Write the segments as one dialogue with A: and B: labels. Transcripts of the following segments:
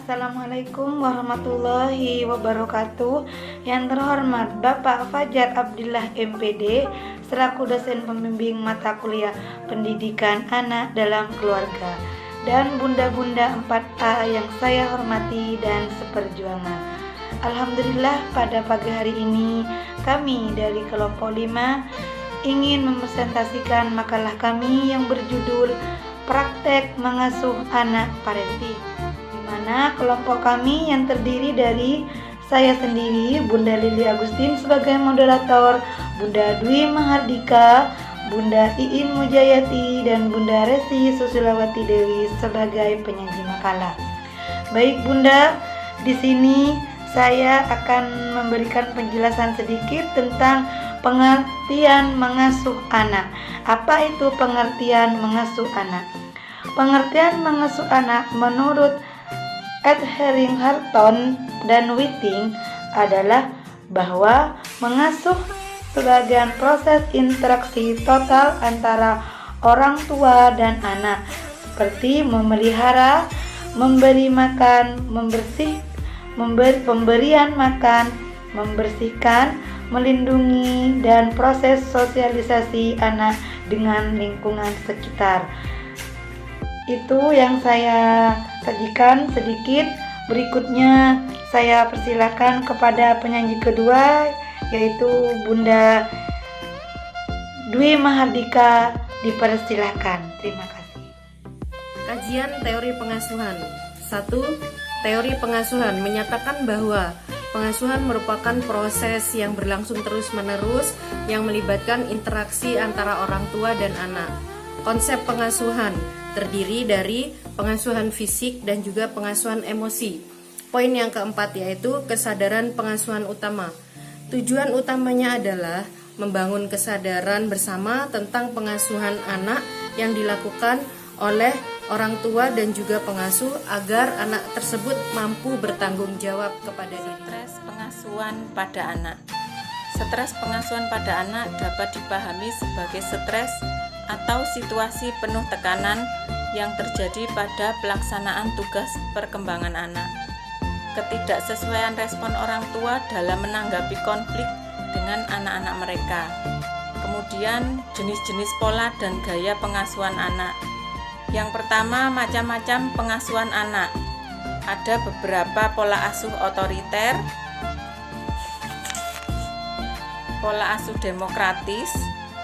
A: Assalamualaikum warahmatullahi wabarakatuh. Yang terhormat Bapak Fajar Abdillah MPD selaku dosen pembimbing mata kuliah Pendidikan Anak dalam Keluarga, dan bunda-bunda 4A yang saya hormati dan seperjuangan. Alhamdulillah, pada pagi hari ini kami dari kelompok 5 ingin mempresentasikan makalah kami yang berjudul Praktek Mengasuh Anak Parenti, di mana kelompok kami yang terdiri dari saya sendiri, Bunda Lili Agustin sebagai moderator, Bunda Dwi Mahardika, Bunda Iin Mujayati, dan Bunda Resi Susilawati Dewi sebagai penyaji makalah. Baik Bunda, di sini saya akan memberikan penjelasan sedikit tentang pengertian mengasuh anak. Apa itu pengertian mengasuh anak? Pengertian mengasuh anak menurut Ed Harrington dan Whiting adalah bahwa mengasuh sebagai proses interaksi total antara orang tua dan anak, seperti memelihara, memberi makan, pemberian makan, membersihkan, melindungi, dan proses sosialisasi anak dengan lingkungan sekitar. Itu yang saya sajikan sedikit. Berikutnya saya persilakan kepada penyanyi kedua, yaitu Bunda Dwi Mahardika, dipersilakan. Terima kasih.
B: Kajian teori pengasuhan. 1. Teori pengasuhan menyatakan bahwa pengasuhan merupakan proses yang berlangsung terus-menerus yang melibatkan interaksi antara orang tua dan anak. Konsep pengasuhan terdiri dari pengasuhan fisik dan juga pengasuhan emosi. Poin yang keempat yaitu kesadaran pengasuhan utama. Tujuan utamanya adalah membangun kesadaran bersama tentang pengasuhan anak yang dilakukan oleh orang tua dan juga pengasuh agar anak tersebut mampu bertanggung jawab kepada diri.
C: Stres pengasuhan pada anak. Stres pengasuhan pada anak dapat dipahami sebagai stres atau situasi penuh tekanan yang terjadi pada pelaksanaan tugas perkembangan anak. Ketidaksesuaian respon orang tua dalam menanggapi konflik dengan anak-anak mereka. Kemudian jenis-jenis pola dan gaya pengasuhan anak. Yang pertama, macam-macam pengasuhan anak. Ada beberapa pola asuh otoriter, pola asuh demokratis,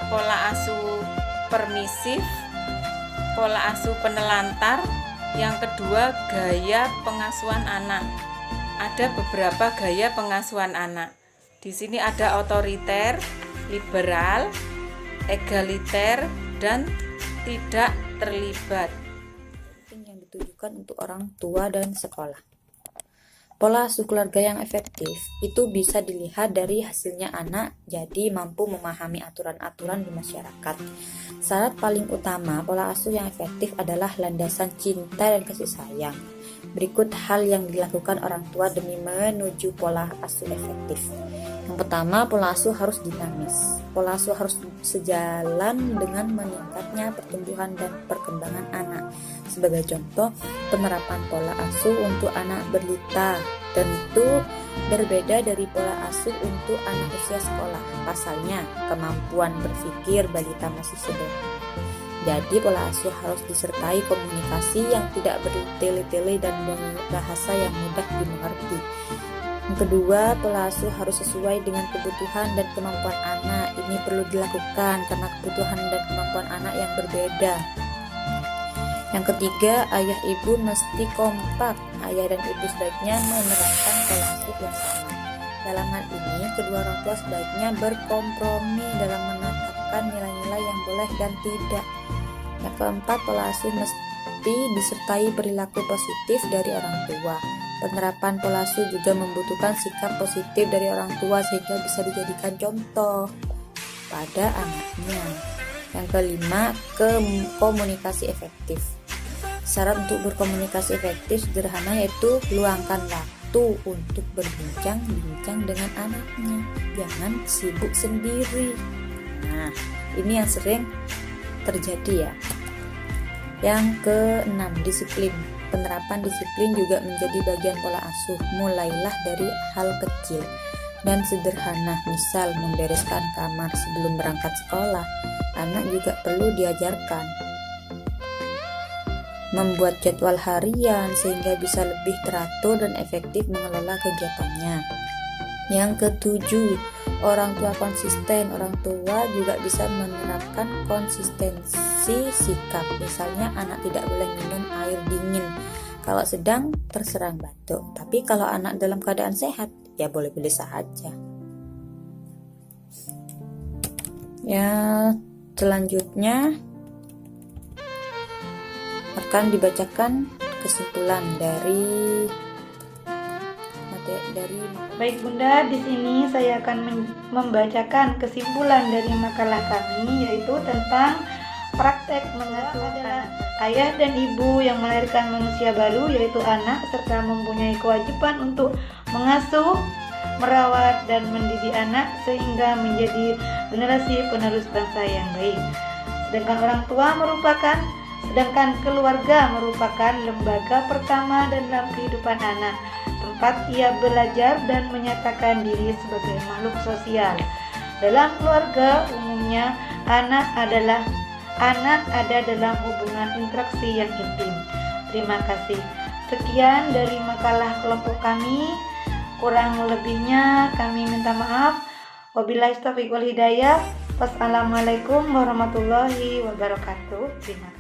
C: pola asuh permisif, pola asuh penelantar. Yang kedua, gaya pengasuhan anak. Ada beberapa gaya pengasuhan anak. Di sini ada otoriter, liberal, egaliter, dan tidak terlibat.
D: Yang ditujukan untuk orang tua dan sekolah. Pola asuh keluarga yang efektif itu bisa dilihat dari hasilnya anak jadi mampu memahami aturan-aturan di masyarakat. Syarat paling utama pola asuh yang efektif adalah landasan cinta dan kasih sayang. Berikut hal yang dilakukan orang tua demi menuju pola asuh efektif. Yang pertama, pola asuh harus dinamis. Pola asuh harus sejalan dengan meningkatnya pertumbuhan dan perkembangan anak. Sebagai contoh, penerapan pola asuh untuk anak balita tentu berbeda dari pola asuh untuk anak usia sekolah. Pasalnya, kemampuan berpikir balita masih sederhana. Jadi pola asuh harus disertai komunikasi yang tidak bertele-tele dan bahasa yang mudah dimengerti. Yang kedua, pola asuh harus sesuai dengan kebutuhan dan kemampuan anak. Ini perlu dilakukan karena kebutuhan dan kemampuan anak yang berbeda. Yang ketiga, ayah ibu mesti kompak. Ayah dan ibu sebaiknya menerapkan pola asuh yang sama. Dalam hal ini, kedua orang tua sebaiknya berkompromi dalam menetapkan nilai-nilai yang boleh dan tidak. Yang keempat, pola asuh mesti disertai perilaku positif dari orang tua. Penerapan pola asuh juga membutuhkan sikap positif dari orang tua sehingga bisa dijadikan contoh pada anaknya. Yang kelima, komunikasi efektif. Syarat untuk berkomunikasi efektif sederhana yaitu luangkan waktu untuk berbincang-bincang dengan anaknya. Jangan sibuk sendiri. Nah, ini yang sering terjadi ya. Yang keenam, disiplin. penerapan disiplin juga menjadi bagian pola asuh. Mulailah dari hal kecil dan sederhana, misal membereskan kamar sebelum berangkat sekolah. Anak juga perlu diajarkan membuat jadwal harian sehingga bisa lebih teratur dan efektif mengelola kegiatannya. Yang ketujuh, orang tua konsisten. Orang tua juga bisa menerapkan konsistensi sikap. Misalnya anak tidak boleh minum air dingin kalau sedang terserang batuk, tapi kalau anak dalam keadaan sehat, ya boleh-boleh saja. Ya, selanjutnya akan dibacakan kesimpulan dari
A: Baik Bunda, di sini saya akan membacakan kesimpulan dari makalah kami, yaitu tentang praktek mengasuh adalah ayah dan ibu yang melahirkan manusia baru, yaitu anak, serta mempunyai kewajiban untuk mengasuh, merawat, dan mendidik anak sehingga menjadi generasi penerus bangsa yang baik. Sedangkan keluarga merupakan lembaga pertama dalam kehidupan anak, tempat ia belajar dan menyatakan diri sebagai makhluk sosial. Dalam keluarga umumnya anak ada dalam hubungan interaksi yang intim. Terima kasih. Sekian dari makalah kelompok kami. Kurang lebihnya kami minta maaf. Wabillahi taufiq wal hidayah. Wassalamualaikum warahmatullahi wabarakatuh. Terima kasih.